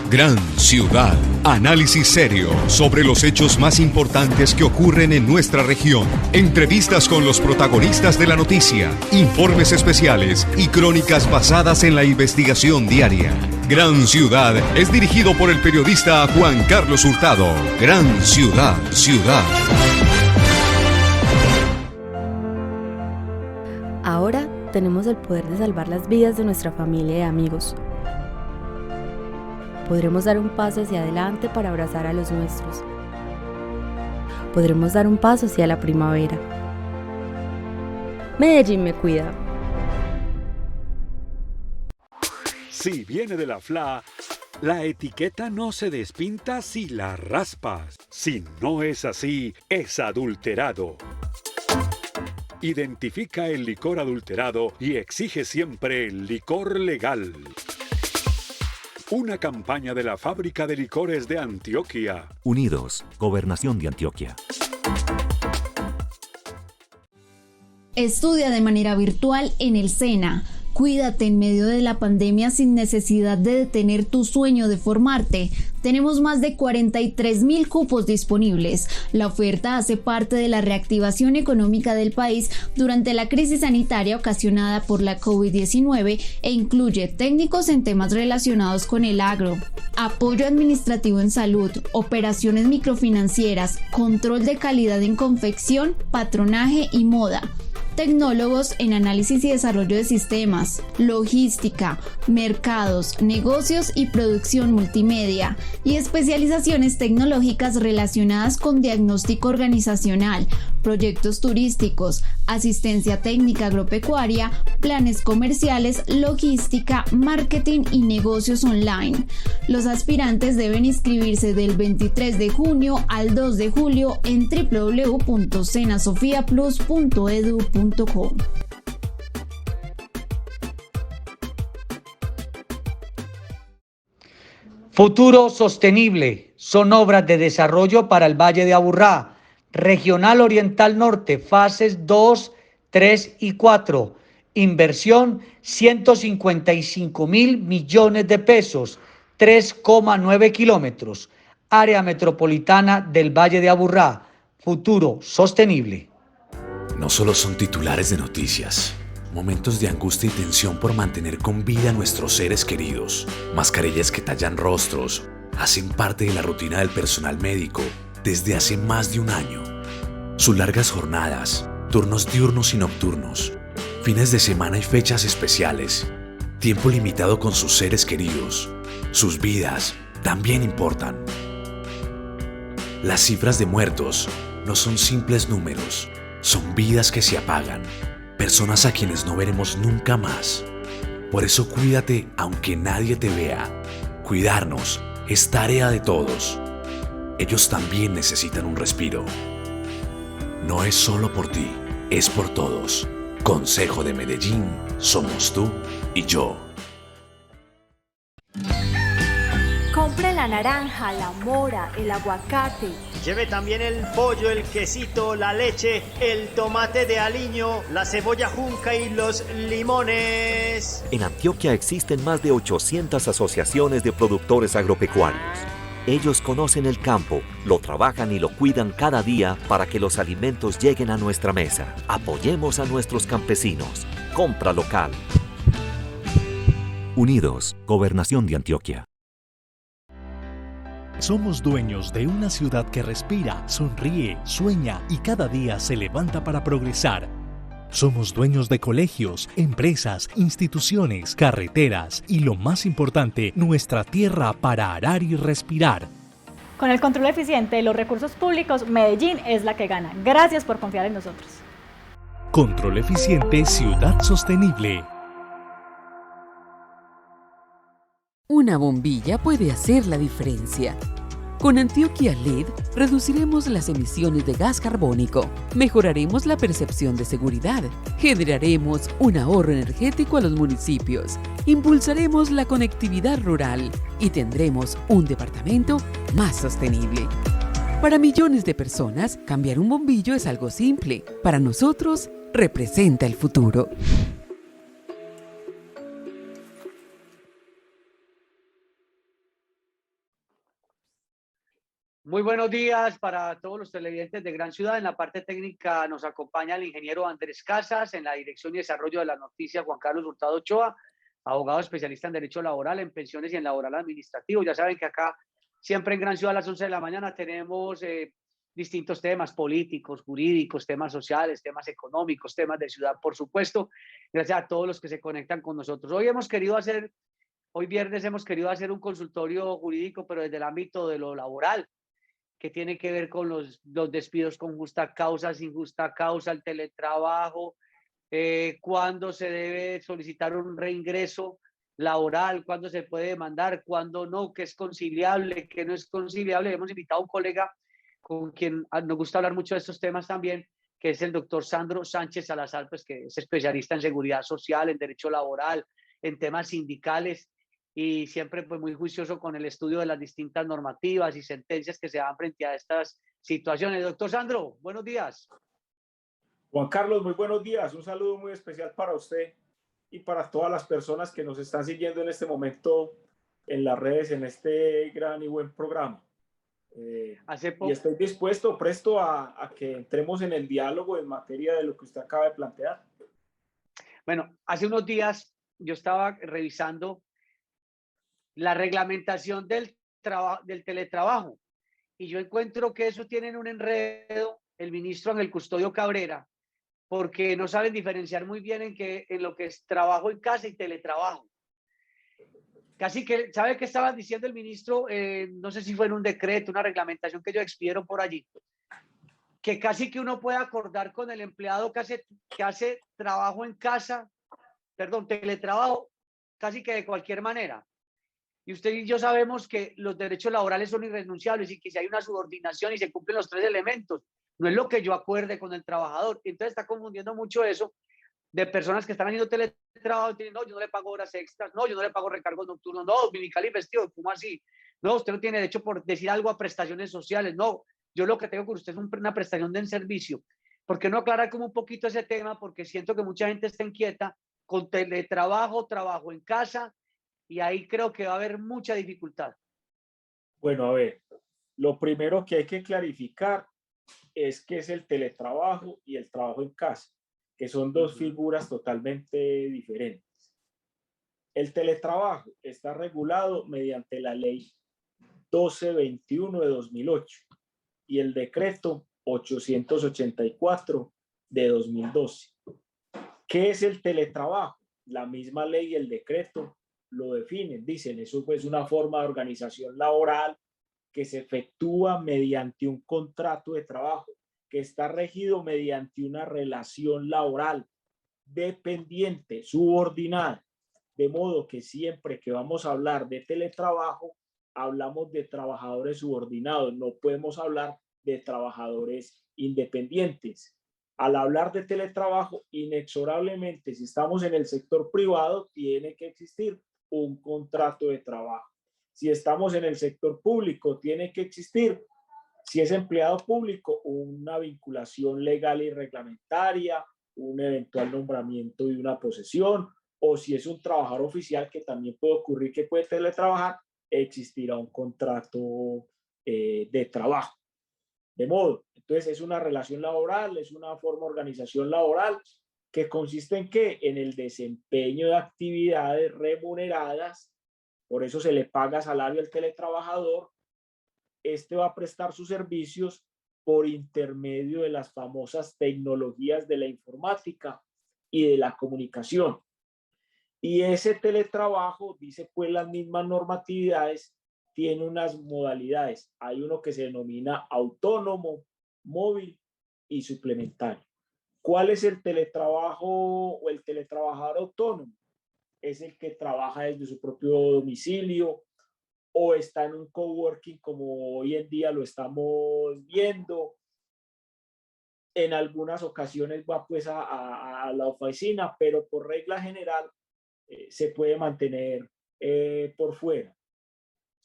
Gran Ciudad. Análisis serio sobre los hechos más importantes que ocurren en nuestra región. Entrevistas con los protagonistas de la noticia, informes especiales y crónicas basadas en la investigación diaria. Gran Ciudad es dirigido por el periodista Juan Carlos Hurtado. Gran Ciudad. Ahora tenemos el poder de salvar las vidas de nuestra familia y amigos. Podremos dar un paso hacia adelante para abrazar a los nuestros. Podremos dar un paso hacia la primavera. Medellín me cuida. Si viene de la FLA, la etiqueta no se despinta si la raspas. Si no es así, es adulterado. Identifica el licor adulterado y exige siempre el licor legal. Una campaña de la Fábrica de Licores de Antioquia. Unidos, Gobernación de Antioquia. Estudia de manera virtual en el SENA. Cuídate en medio de la pandemia sin necesidad de detener tu sueño de formarte. Tenemos más de 43.000 cupos disponibles. La oferta hace parte de la reactivación económica del país durante la crisis sanitaria ocasionada por la COVID-19 e incluye técnicos en temas relacionados con el agro, apoyo administrativo en salud, operaciones microfinancieras, control de calidad en confección, patronaje y moda. Tecnólogos en análisis y desarrollo de sistemas, logística, mercados, negocios y producción multimedia, y especializaciones tecnológicas relacionadas con diagnóstico organizacional, proyectos turísticos, asistencia técnica agropecuaria, planes comerciales, logística, marketing y negocios online. Los aspirantes deben inscribirse del 23 de junio al 2 de julio en www.senasofiaplus.edu.co. Futuro Sostenible son obras de desarrollo para el Valle de Aburrá, Regional Oriental Norte, fases 2, 3 y 4. Inversión 155.000 millones de pesos, 3,9 kilómetros. Área metropolitana del Valle de Aburrá. Futuro Sostenible. No solo son titulares de noticias, momentos de angustia y tensión por mantener con vida a nuestros seres queridos, mascarillas que tallan rostros, hacen parte de la rutina del personal médico desde hace más de un año. Sus largas jornadas, turnos diurnos y nocturnos, fines de semana y fechas especiales, tiempo limitado con sus seres queridos, sus vidas también importan. Las cifras de muertos no son simples números. Son vidas que se apagan, personas a quienes no veremos nunca más. Por eso cuídate aunque nadie te vea. Cuidarnos es tarea de todos. Ellos también necesitan un respiro. No es solo por ti, es por todos. Consejo de Medellín, somos tú y yo. Compre la naranja, la mora, el aguacate. Lleve también el pollo, el quesito, la leche, el tomate de aliño, la cebolla junca y los limones. En Antioquia existen más de 800 asociaciones de productores agropecuarios. Ellos conocen el campo, lo trabajan y lo cuidan cada día para que los alimentos lleguen a nuestra mesa. Apoyemos a nuestros campesinos. Compra local. Unidos, Gobernación de Antioquia. Somos dueños de una ciudad que respira, sonríe, sueña y cada día se levanta para progresar. Somos dueños de colegios, empresas, instituciones, carreteras y lo más importante, nuestra tierra para arar y respirar. Con el control eficiente de los recursos públicos, Medellín es la que gana. Gracias por confiar en nosotros. Control eficiente, ciudad sostenible. Una bombilla puede hacer la diferencia. Con Antioquia LED reduciremos las emisiones de gas carbónico, mejoraremos la percepción de seguridad, generaremos un ahorro energético a los municipios, impulsaremos la conectividad rural y tendremos un departamento más sostenible. Para millones de personas, cambiar un bombillo es algo simple. Para nosotros, representa el futuro. Muy buenos días para todos los televidentes de Gran Ciudad. En la parte técnica nos acompaña el ingeniero Andrés Casas, en la dirección y desarrollo de la noticia Juan Carlos Hurtado Ochoa, abogado especialista en Derecho Laboral, en Pensiones y en Laboral Administrativo. Ya saben que acá siempre en Gran Ciudad a las 11 de la mañana tenemos distintos temas políticos, jurídicos, temas sociales, temas económicos, temas de ciudad, por supuesto. Gracias a todos los que se conectan con nosotros. Hoy viernes hemos querido hacer un consultorio jurídico, pero desde el ámbito de lo laboral, que tiene que ver con los despidos con justa causa, sin justa causa, el teletrabajo, cuándo se debe solicitar un reingreso laboral, cuándo se puede demandar, cuándo no, qué es conciliable, qué no es conciliable. Hemos invitado a un colega con quien nos gusta hablar mucho de estos temas también, que es el doctor Sandro Sánchez Salazar, pues, que es especialista en seguridad social, en derecho laboral, en temas sindicales, y siempre pues muy juicioso con el estudio de las distintas normativas y sentencias que se dan frente a estas situaciones. Doctor Sandro, buenos días. Juan Carlos, muy buenos días. Un saludo muy especial para usted y para todas las personas que nos están siguiendo en este momento en las redes, en este gran y buen programa. Y estoy presto a que entremos en el diálogo en materia de lo que usted acaba de plantear. Bueno, hace unos días yo estaba revisando la reglamentación del teletrabajo, y yo encuentro que eso tiene un enredo el ministro Ángel Custodio Cabrera, porque no saben diferenciar muy bien en lo que es trabajo en casa y teletrabajo. Casi que, ¿sabe qué estaba diciendo el ministro? No sé si fue en un decreto, una reglamentación que ellos expidieron por allí, que casi que uno puede acordar con el empleado que hace trabajo en casa, teletrabajo, casi que de cualquier manera. Y usted y yo sabemos que los derechos laborales son irrenunciables y que si hay una subordinación y se cumplen los tres elementos, no es lo que yo acuerde con el trabajador. Entonces está confundiendo mucho eso de personas que están haciendo teletrabajo y dicen, no, yo no le pago horas extras, no, yo no le pago recargos nocturnos, no, dominical y festivo, ¿cómo así? No, usted no tiene derecho por decir algo a prestaciones sociales, no, yo lo que tengo con usted es una prestación de servicio. ¿Por qué no aclarar como un poquito ese tema? Porque siento que mucha gente está inquieta con teletrabajo, trabajo en casa, y ahí creo que va a haber mucha dificultad. Bueno, a ver, lo primero que hay que clarificar es qué es el teletrabajo y el trabajo en casa, que son dos figuras totalmente diferentes. El teletrabajo está regulado mediante la ley 1221 de 2008 y el decreto 884 de 2012. ¿Qué es el teletrabajo? La misma ley y el decreto lo definen, dicen, eso es una forma de organización laboral que se efectúa mediante un contrato de trabajo, que está regido mediante una relación laboral dependiente, subordinada, de modo que siempre que vamos a hablar de teletrabajo, hablamos de trabajadores subordinados, no podemos hablar de trabajadores independientes. Al hablar de teletrabajo, inexorablemente, si estamos en el sector privado, tiene que existir un contrato de trabajo. Si estamos en el sector público, tiene que existir, si es empleado público, una vinculación legal y reglamentaria, un eventual nombramiento y una posesión, o si es un trabajador oficial, que también puede ocurrir que puede teletrabajar, existirá un contrato de trabajo. De modo, entonces es una relación laboral, es una forma de organización laboral que consiste en ¿qué? En el desempeño de actividades remuneradas, por eso se le paga salario al teletrabajador. Este va a prestar sus servicios por intermedio de las famosas tecnologías de la informática y de la comunicación. Y ese teletrabajo, dice pues las mismas normatividades, tiene unas modalidades. Hay uno que se denomina autónomo, móvil y suplementario. ¿Cuál es el teletrabajo o el teletrabajador autónomo? Es el que trabaja desde su propio domicilio o está en un coworking como hoy en día lo estamos viendo. En algunas ocasiones va pues a la oficina, pero por regla general se puede mantener por fuera.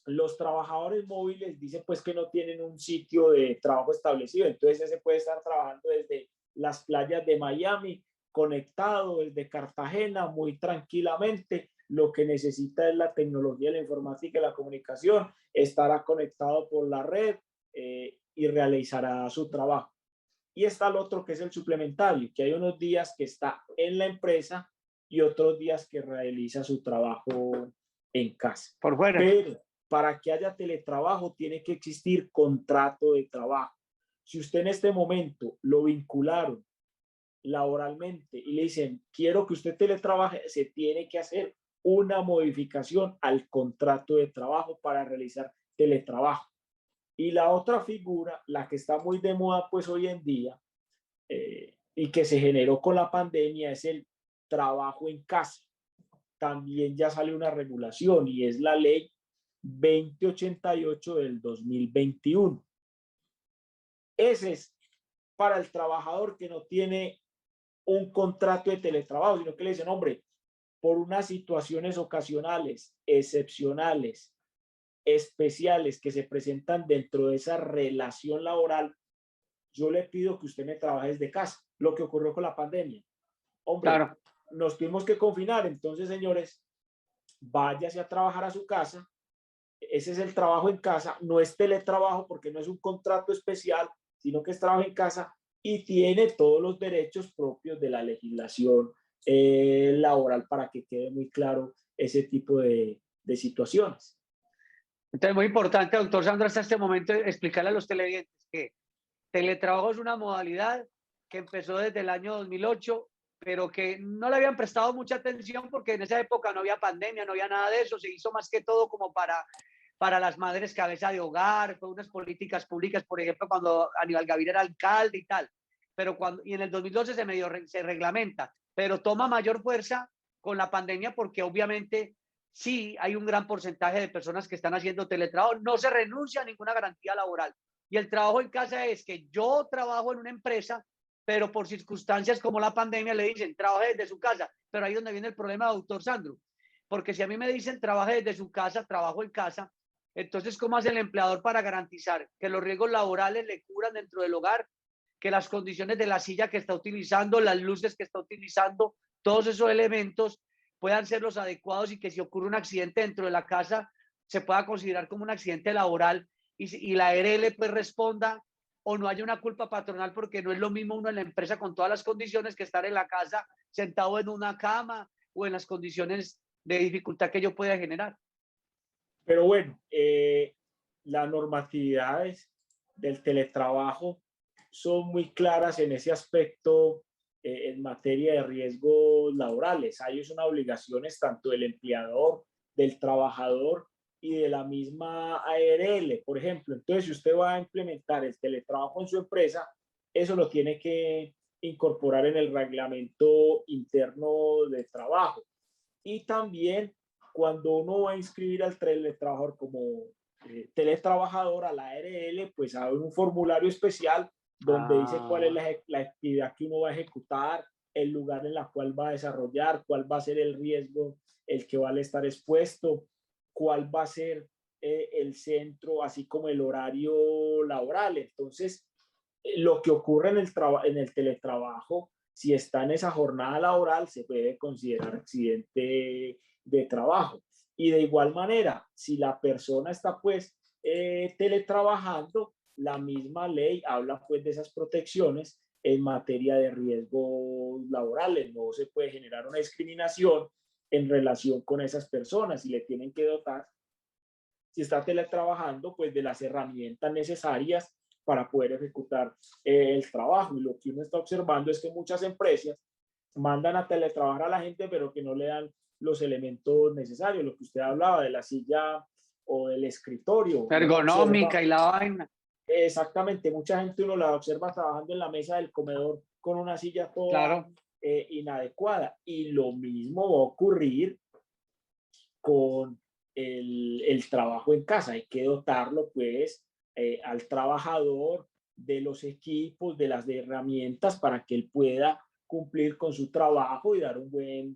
Los trabajadores móviles dicen pues que no tienen un sitio de trabajo establecido, entonces se puede estar trabajando desde las playas de Miami, conectado desde Cartagena muy tranquilamente. Lo que necesita es la tecnología, la informática y la comunicación, estará conectado por la red, y realizará su trabajo. Y está el otro que es el suplementario, que hay unos días que está en la empresa y otros días que realiza su trabajo en casa. Por fuera. Pero para que haya teletrabajo tiene que existir contrato de trabajo. Si usted en este momento lo vincularon laboralmente y le dicen, quiero que usted teletrabaje, se tiene que hacer una modificación al contrato de trabajo para realizar teletrabajo. Y la otra figura, la que está muy de moda pues hoy en día y que se generó con la pandemia, es el trabajo en casa. También ya sale una regulación y es la ley 2088 del 2021. Ese es para el trabajador que no tiene un contrato de teletrabajo, sino que le dicen, hombre, por unas situaciones ocasionales, excepcionales, especiales que se presentan dentro de esa relación laboral, yo le pido que usted me trabaje desde casa. Lo que ocurrió con la pandemia. Hombre, claro, nos tuvimos que confinar, entonces, señores, váyase a trabajar a su casa. Ese es el trabajo en casa, no es teletrabajo porque no es un contrato especial, sino que es trabajo en casa y tiene todos los derechos propios de la legislación laboral para que quede muy claro ese tipo de situaciones. Entonces, muy importante, doctor Sandro, hasta este momento explicarle a los televidentes que teletrabajo es una modalidad que empezó desde el año 2008, pero que no le habían prestado mucha atención porque en esa época no había pandemia, no había nada de eso, se hizo más que todo como para las madres cabeza de hogar, fue unas políticas públicas, por ejemplo, cuando Aníbal Gaviria era alcalde y tal, y en el 2012 se reglamenta, pero toma mayor fuerza con la pandemia porque obviamente sí hay un gran porcentaje de personas que están haciendo teletrabajo, no se renuncia a ninguna garantía laboral. Y el trabajo en casa es que yo trabajo en una empresa, pero por circunstancias como la pandemia le dicen, trabaje desde su casa. Pero ahí es donde viene el problema, doctor Sandro. Porque si a mí me dicen, trabaje desde su casa, trabajo en casa, entonces, ¿cómo hace el empleador para garantizar que los riesgos laborales le cubran dentro del hogar, que las condiciones de la silla que está utilizando, las luces que está utilizando, todos esos elementos puedan ser los adecuados y que si ocurre un accidente dentro de la casa se pueda considerar como un accidente laboral y la ARL pues responda o no haya una culpa patronal porque no es lo mismo uno en la empresa con todas las condiciones que estar en la casa sentado en una cama o en las condiciones de dificultad que yo pueda generar? Pero bueno, las normatividades del teletrabajo son muy claras en ese aspecto en materia de riesgos laborales. Hay una obligaciones tanto del empleador, del trabajador y de la misma ARL, por ejemplo. Entonces, si usted va a implementar el teletrabajo en su empresa, eso lo tiene que incorporar en el reglamento interno de trabajo. Y también cuando uno va a inscribir al teletrabajador como teletrabajador a la ARL, pues hay un formulario especial donde dice cuál es la actividad que uno va a ejecutar, el lugar en la cual va a desarrollar, cuál va a ser el riesgo, el que va a estar expuesto, cuál va a ser el centro, así como el horario laboral. Entonces, lo que ocurre en el teletrabajo, si está en esa jornada laboral, se puede considerar accidente de trabajo. Y de igual manera, si la persona está pues teletrabajando, la misma ley habla pues de esas protecciones en materia de riesgos laborales. No se puede generar una discriminación en relación con esas personas y le tienen que dotar, si está teletrabajando, pues de las herramientas necesarias para poder ejecutar el trabajo. Y lo que uno está observando es que muchas empresas mandan a teletrabajar a la gente, pero que no le dan los elementos necesarios, lo que usted hablaba de la silla o del escritorio. Ergonómica y la vaina. Exactamente, mucha gente uno la observa trabajando en la mesa del comedor con una silla toda inadecuada. Y lo mismo va a ocurrir con el trabajo en casa. Hay que dotarlo pues al trabajador de los equipos, de las herramientas para que él pueda cumplir con su trabajo y dar un buen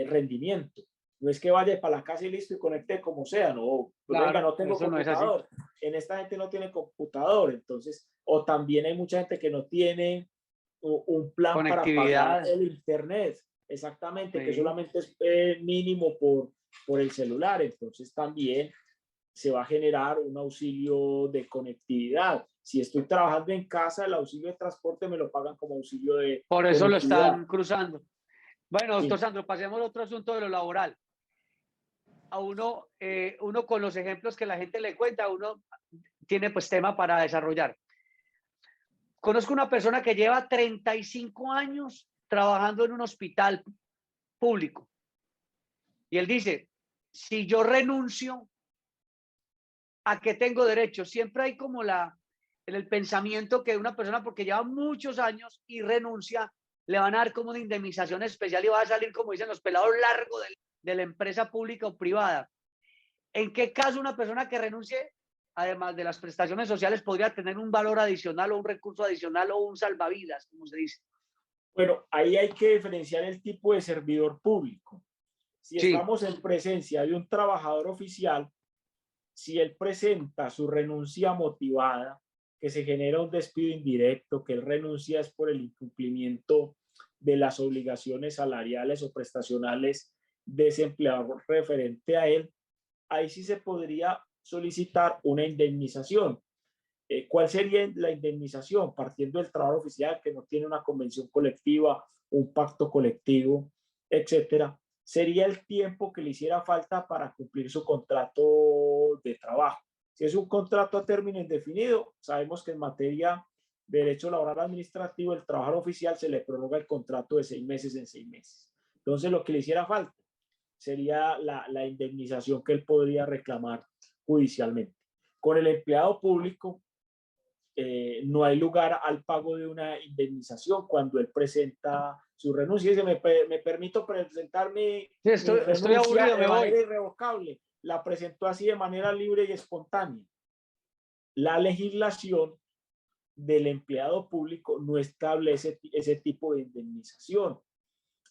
rendimiento. No es que vaya para la casa y listo y conecte como sea, no, claro, venga, no tengo computador. No es en esta gente no tiene computador, entonces, o también hay mucha gente que no tiene un plan para pagar el internet, exactamente, que solamente es mínimo por el celular, entonces también se va a generar un auxilio de conectividad. Si estoy trabajando en casa, el auxilio de transporte me lo pagan como auxilio de Por eso lo conectividad. están cruzando. Bueno, doctor Sí. Sandro, pasemos al otro asunto de lo laboral. A uno, uno con los ejemplos que la gente le cuenta, uno tiene pues tema para desarrollar. Conozco una persona que lleva 35 años trabajando en un hospital público. Y él dice, si yo renuncio, ¿a qué tengo derecho? Siempre hay como el pensamiento que una persona, porque lleva muchos años y renuncia, le van a dar como una indemnización especial y va a salir, como dicen los pelados, largo de la empresa pública o privada. ¿En qué caso una persona que renuncie, además de las prestaciones sociales, podría tener un valor adicional o un recurso adicional o un salvavidas, como se dice? Bueno, ahí hay que diferenciar el tipo de servidor público. Si Sí. estamos en presencia de un trabajador oficial, si él presenta su renuncia motivada, que se genera un despido indirecto, que él renuncia es por el incumplimiento de las obligaciones salariales o prestacionales de ese empleador referente a él, ahí sí se podría solicitar una indemnización. ¿Cuál sería la indemnización? Partiendo del trabajo oficial que no tiene una convención colectiva, un pacto colectivo, etcétera, sería el tiempo que le hiciera falta para cumplir su contrato de trabajo. Si es un contrato a término indefinido, sabemos que en materia de derecho laboral administrativo, el trabajador oficial se le prorroga el contrato de 6 meses en 6 meses. Entonces, lo que le hiciera falta sería la indemnización que él podría reclamar judicialmente. Con el empleado público, no hay lugar al pago de una indemnización cuando él presenta su renuncia y dice, me permito presentar mi Estoy aburrido, de me voy. manera irrevocable. La presentó así de manera libre y espontánea. La legislación del empleado público no establece ese tipo de indemnización.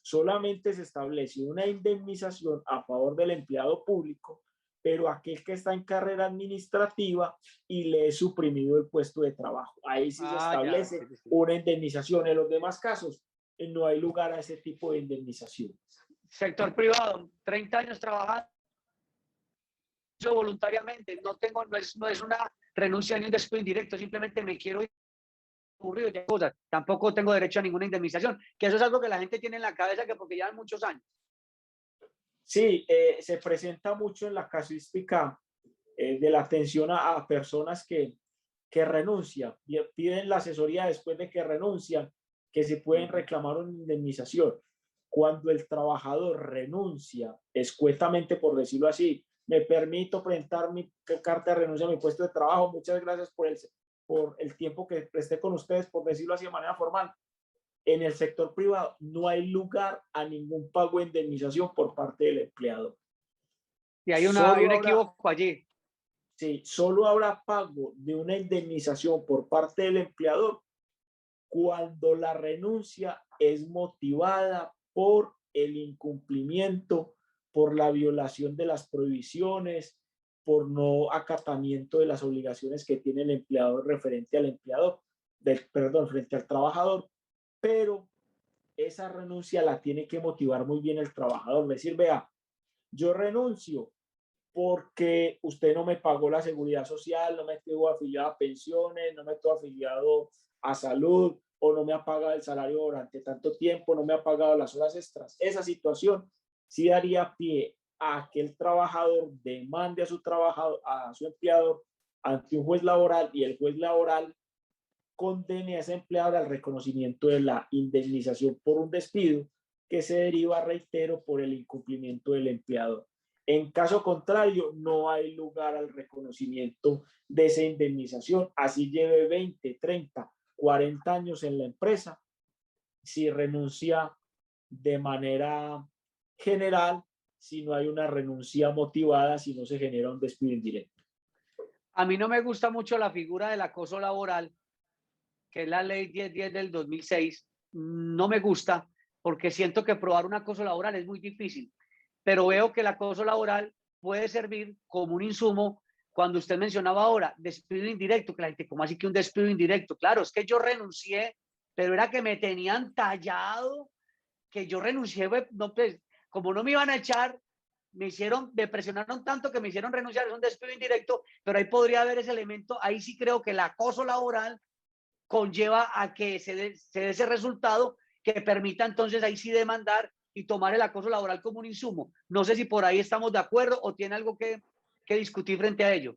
Solamente se establece una indemnización a favor del empleado público, pero aquel que está en carrera administrativa y le es suprimido el puesto de trabajo. Ahí sí se establece una indemnización. En los demás casos, no hay lugar a ese tipo de indemnización. Sector privado, 30 años trabajando voluntariamente, no es una renuncia ni un despido indirecto, simplemente me quiero ir aburrido de cosas, tampoco tengo derecho a ninguna indemnización, que eso es algo que la gente tiene en la cabeza que porque llevan muchos años. Sí, se presenta mucho en la casuística de la atención a personas que renuncian y piden la asesoría después de que renuncian, que se pueden reclamar una indemnización. Cuando el trabajador renuncia escuetamente, por decirlo así, me permito presentar mi carta de renuncia a mi puesto de trabajo, muchas gracias por el tiempo que presté con ustedes, por decirlo así de manera formal. En el sector privado no hay lugar a ningún pago de indemnización por parte del empleador. Y hay un equívoco allí. Sí, solo habrá pago de una indemnización por parte del empleador cuando la renuncia es motivada por el incumplimiento, por la violación de las prohibiciones, por no acatamiento de las obligaciones que tiene el empleador referente al empleador, frente al trabajador, pero esa renuncia la tiene que motivar muy bien el trabajador. Decir, vea, yo renuncio porque usted no me pagó la seguridad social, no me estuvo afiliado a pensiones, no me estuvo afiliado a salud, o no me ha pagado el salario durante tanto tiempo, no me ha pagado las horas extras. Esa situación sí daría pie a que el trabajador demande a su empleador ante un juez laboral y el juez laboral condene a ese empleador al reconocimiento de la indemnización por un despido que se deriva, reitero, por el incumplimiento del empleador. En caso contrario, no hay lugar al reconocimiento de esa indemnización, así lleve 20, 30, 40 años en la empresa. Si renuncia de manera general, si no hay una renuncia motivada, si no se genera un despido indirecto. A mí no me gusta mucho la figura del acoso laboral, que es la ley 1010 del 2006, no me gusta porque siento que probar un acoso laboral es muy difícil, pero veo que el acoso laboral puede servir como un insumo. Cuando usted mencionaba ahora despido indirecto, que la gente, ¿cómo así que un despido indirecto? Claro, es que yo renuncié, pero era que me tenían tallado, que yo renuncié, no, pues, como no me iban a echar, me presionaron tanto que me hicieron renunciar, es un despido indirecto, pero ahí podría haber ese elemento, ahí sí creo que el acoso laboral conlleva a que se dé ese resultado que permita entonces ahí sí demandar y tomar el acoso laboral como un insumo. No sé si por ahí estamos de acuerdo o tiene algo que discutir frente a ello.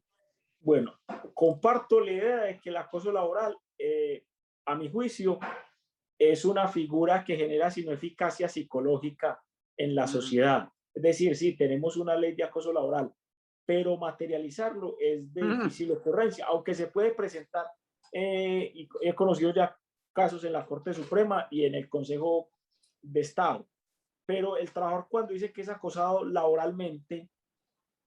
Bueno, comparto la idea de que el acoso laboral, a mi juicio, es una figura que genera sino eficacia psicológica en la sociedad. Es decir, sí, tenemos una ley de acoso laboral, pero materializarlo es de difícil ocurrencia, aunque se puede presentar, y he conocido ya casos en la Corte Suprema y en el Consejo de Estado, pero el trabajador cuando dice que es acosado laboralmente,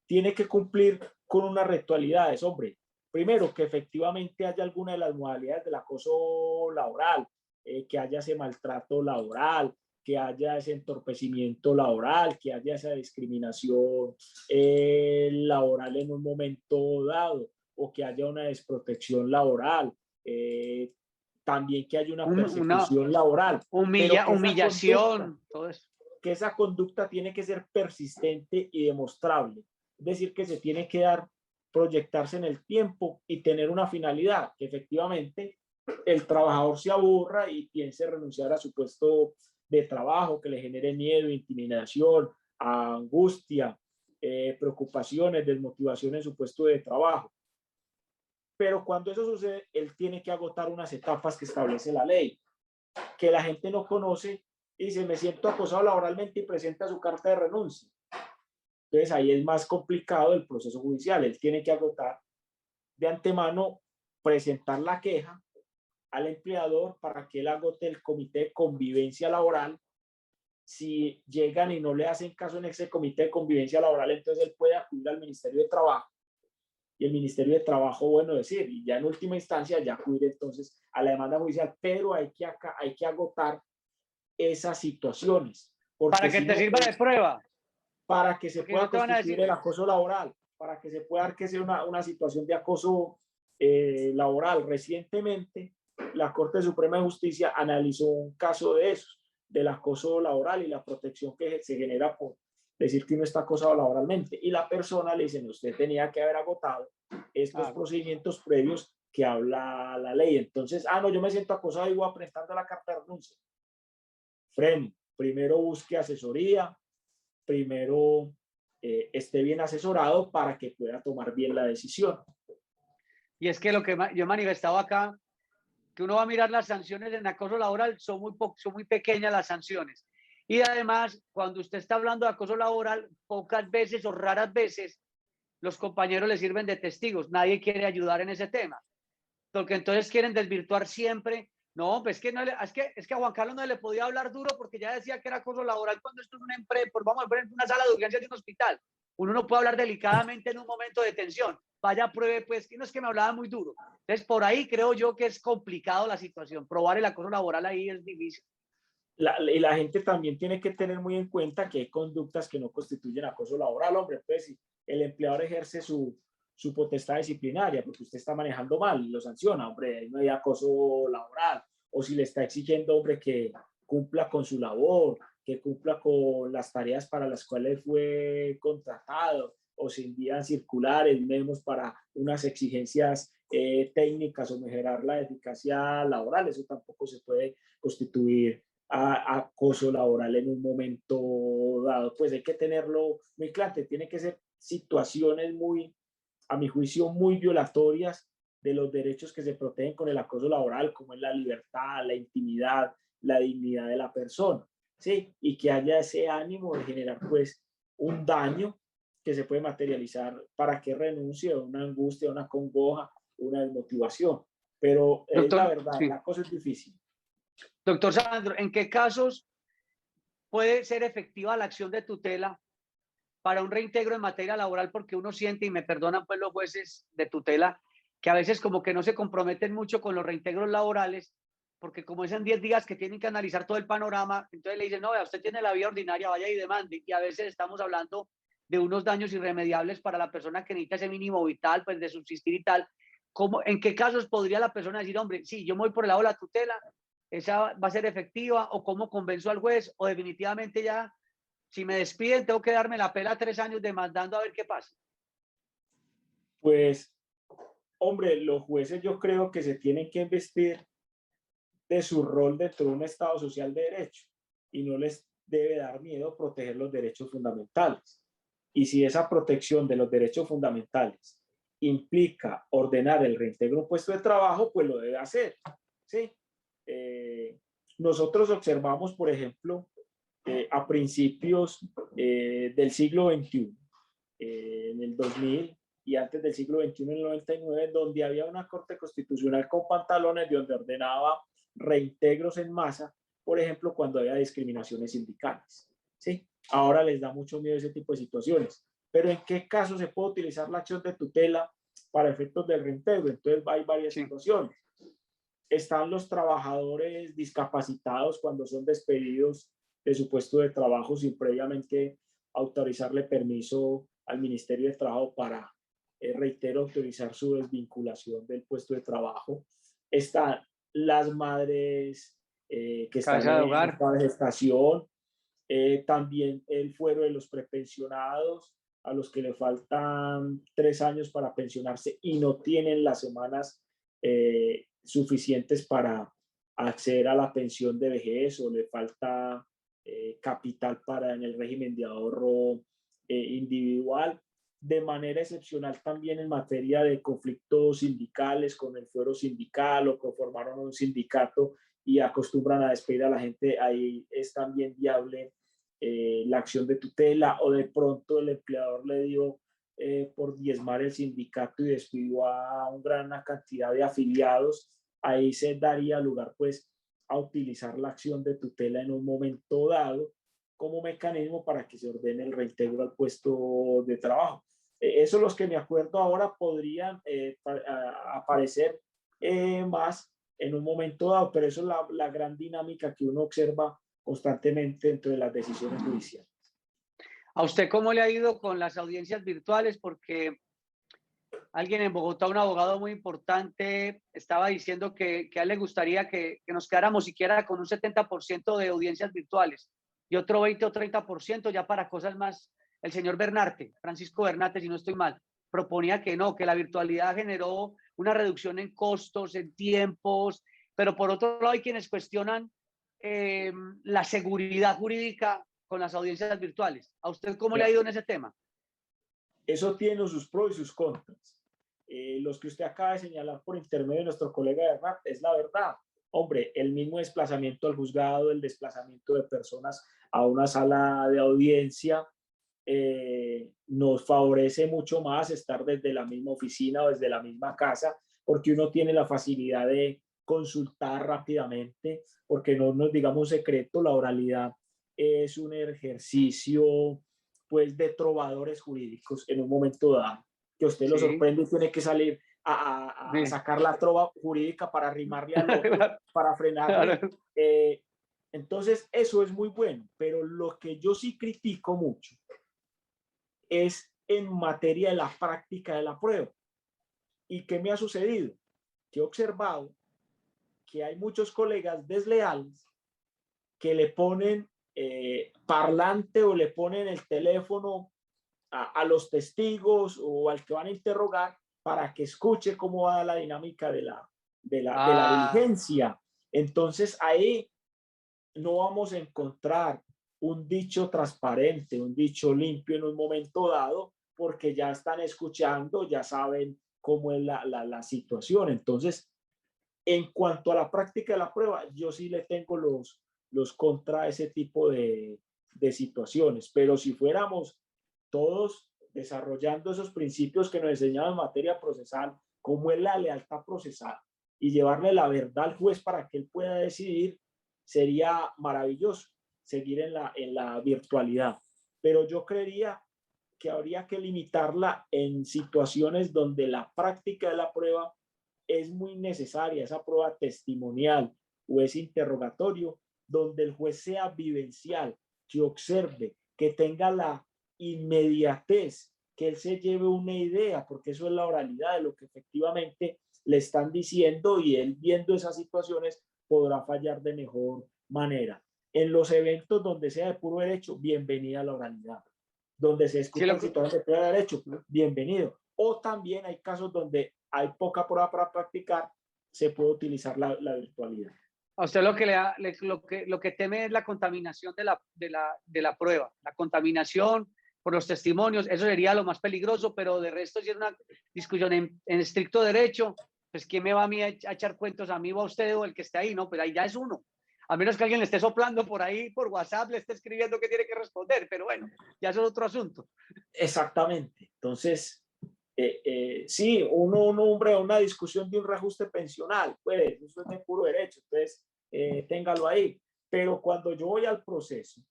tiene que cumplir con unas ritualidades, hombre. Primero, que efectivamente haya alguna de las modalidades del acoso laboral, que haya ese maltrato laboral, que haya ese entorpecimiento laboral, que haya esa discriminación laboral en un momento dado, o que haya una desprotección laboral, también que haya una persecución laboral. Humillación, todo eso. Que esa conducta tiene que ser persistente y demostrable. Es decir, que se tiene que proyectarse en el tiempo y tener una finalidad, que efectivamente el trabajador se aburra y piense renunciar a su puesto de trabajo, que le genere miedo, intimidación, angustia, preocupaciones, desmotivación en su puesto de trabajo. Pero cuando eso sucede, él tiene que agotar unas etapas que establece la ley, que la gente no conoce y dice, me siento acosado laboralmente y presenta su carta de renuncia. Entonces ahí es más complicado el proceso judicial. Él tiene que agotar de antemano, presentar la queja al empleador para que él agote el comité de convivencia laboral. Si llegan y no le hacen caso en ese comité de convivencia laboral, entonces él puede acudir al Ministerio de Trabajo. Y el Ministerio de Trabajo, bueno, decir, y ya en última instancia ya acudir entonces a la demanda judicial, pero hay que agotar esas situaciones. Para que te sirva de prueba. Para que se pueda constituir el acoso laboral, para que se pueda dar que sea una situación de acoso laboral. Recientemente, la Corte Suprema de Justicia analizó un caso de esos, del acoso laboral y la protección que se genera por decir que uno está acosado laboralmente. Y la persona le dice, usted tenía que haber agotado estos procedimientos previos que habla la ley. Entonces, no, yo me siento acosado y voy a prestar la carta de renuncia. Frene, primero busque asesoría, primero esté bien asesorado para que pueda tomar bien la decisión. Y es que lo que yo he manifestado acá, que uno va a mirar las sanciones en acoso laboral, son muy pequeñas las sanciones. Y además, cuando usted está hablando de acoso laboral, pocas veces o raras veces los compañeros le sirven de testigos. Nadie quiere ayudar en ese tema. Porque entonces quieren desvirtuar siempre. No, pues es que a Juan Carlos no le podía hablar duro porque ya decía que era acoso laboral cuando esto es una empresa, pues vamos a ver una sala de urgencias de un hospital. Uno no puede hablar delicadamente en un momento de tensión. Vaya, pruebe, pues, que no es que me hablaba muy duro. Entonces, por ahí creo yo que es complicado la situación. Probar el acoso laboral ahí es difícil. Y la gente también tiene que tener muy en cuenta que hay conductas que no constituyen acoso laboral, hombre. Pues si el empleador ejerce su potestad disciplinaria porque usted está manejando mal y lo sanciona, hombre, ahí no hay acoso laboral. O si le está exigiendo, hombre, que cumpla con su labor, que cumpla con las tareas para las cuales fue contratado, o se envían circulares, memos para unas exigencias técnicas o mejorar la eficacia laboral. Eso tampoco se puede constituir acoso laboral en un momento dado. Pues hay que tenerlo muy claro, tiene que ser situaciones muy, a mi juicio, muy violatorias de los derechos que se protegen con el acoso laboral, como es la libertad, la intimidad, la dignidad de la persona, ¿sí? Y que haya ese ánimo de generar, pues, un daño que se puede materializar para que renuncie, una angustia, una congoja, una desmotivación. Pero doctor, la verdad, sí, la cosa es difícil. Doctor Sandro, ¿en qué casos puede ser efectiva la acción de tutela para un reintegro en materia laboral? Porque uno siente, y me perdonan pues los jueces de tutela, que a veces como que no se comprometen mucho con los reintegros laborales, porque como es en 10 días que tienen que analizar todo el panorama, entonces le dicen, no, vea, usted tiene la vía ordinaria, vaya y demande, y a veces estamos hablando de unos daños irremediables para la persona que necesita ese mínimo vital, pues de subsistir y tal. ¿En qué casos podría la persona decir, hombre, sí, yo me voy por el lado de la tutela, esa va a ser efectiva, o cómo convenzo al juez, o definitivamente ya Si me despiden, tengo que darme la pela 3 años demandando a ver qué pasa. Pues, hombre, los jueces yo creo que se tienen que investir de su rol dentro de un Estado social de derecho y no les debe dar miedo proteger los derechos fundamentales. Y si esa protección de los derechos fundamentales implica ordenar el reintegro a un puesto de trabajo, pues lo debe hacer, ¿sí? Nosotros observamos, por ejemplo, a principios del siglo XXI, en el 2000 y antes del siglo XXI, en el 99, donde había una Corte Constitucional con pantalones donde ordenaba reintegros en masa, por ejemplo, cuando había discriminaciones sindicales, ¿sí? Ahora les da mucho miedo ese tipo de situaciones. Pero ¿en qué caso se puede utilizar la acción de tutela para efectos del reintegro? Entonces hay varias situaciones. Están los trabajadores discapacitados cuando son despedidos de su puesto de trabajo sin previamente autorizarle permiso al Ministerio de Trabajo para, reitero, autorizar su desvinculación del puesto de trabajo. Están las madres que están en etapa de gestación, también el fuero de los prepensionados, a los que le faltan 3 años para pensionarse y no tienen las semanas suficientes para acceder a la pensión de vejez, o le falta capital para en el régimen de ahorro individual. De manera excepcional también en materia de conflictos sindicales con el fuero sindical, o que formaron un sindicato y acostumbran a despedir a la gente, ahí es también viable la acción de tutela, o de pronto el empleador le dio por diezmar el sindicato y despidió a una gran cantidad de afiliados. Ahí se daría lugar pues a utilizar la acción de tutela en un momento dado como mecanismo para que se ordene el reintegro al puesto de trabajo. Eso, los que me acuerdo ahora, podrían aparecer más en un momento dado, pero eso es la gran dinámica que uno observa constantemente dentro de las decisiones judiciales. ¿A usted cómo le ha ido con las audiencias virtuales? Porque alguien en Bogotá, un abogado muy importante, estaba diciendo que a él le gustaría que nos quedáramos siquiera con un 70% de audiencias virtuales y otro 20 o 30% ya para cosas más. El señor Bernarte, Francisco Bernarte, si no estoy mal, proponía que no, que la virtualidad generó una reducción en costos, en tiempos, pero por otro lado hay quienes cuestionan la seguridad jurídica con las audiencias virtuales. ¿A usted cómo le ha ido en ese tema? Eso tiene sus pros y sus contras. Los que usted acaba de señalar por intermedio de nuestro colega Bernat es la verdad. Hombre, el mismo desplazamiento al juzgado, el desplazamiento de personas a una sala de audiencia, nos favorece mucho más estar desde la misma oficina o desde la misma casa, porque uno tiene la facilidad de consultar rápidamente, porque no nos digamos secreto, la oralidad es un ejercicio pues de trovadores jurídicos en un momento dado, que usted lo sorprende y tiene que salir a sacar la trova jurídica para arrimarle al otro, para frenarle. Entonces eso es muy bueno, pero lo que yo sí critico mucho es en materia de la práctica de la prueba. ¿Y qué me ha sucedido? Que he observado que hay muchos colegas desleales que le ponen parlante o le ponen el teléfono a los testigos o al que van a interrogar para que escuche cómo va la dinámica de la diligencia. Entonces ahí no vamos a encontrar un dicho transparente, un dicho limpio en un momento dado, porque ya están escuchando, ya saben cómo es la situación. Entonces, en cuanto a la práctica de la prueba, yo sí le tengo los contra ese tipo de situaciones, pero si fuéramos todos desarrollando esos principios que nos enseñaban en materia procesal, como es la lealtad procesal, y llevarle la verdad al juez para que él pueda decidir, sería maravilloso seguir en la virtualidad. Pero yo creería que habría que limitarla en situaciones donde la práctica de la prueba es muy necesaria, esa prueba testimonial o ese interrogatorio, donde el juez sea vivencial, que observe, que tenga la inmediatez, que él se lleve una idea, porque eso es la oralidad de lo que efectivamente le están diciendo, y él viendo esas situaciones podrá fallar de mejor manera. En los eventos donde sea de puro derecho, bienvenida a la oralidad. Donde se discutan situaciones de puro derecho, bienvenido. O también hay casos donde hay poca prueba para practicar, se puede utilizar la virtualidad. A usted lo que teme es la contaminación de la prueba, la contaminación por los testimonios, eso sería lo más peligroso, pero de resto, si es una discusión en estricto derecho, pues ¿quién me va a mí a echar cuentos a mí o a usted o el que esté ahí? No, pues ahí ya es uno. A menos que alguien le esté soplando por ahí, por WhatsApp, le esté escribiendo que tiene que responder, pero bueno, ya es otro asunto. Exactamente. Entonces, sí, una discusión de un reajuste pensional, pues eso es de puro derecho, entonces téngalo ahí. Pero cuando yo voy al proceso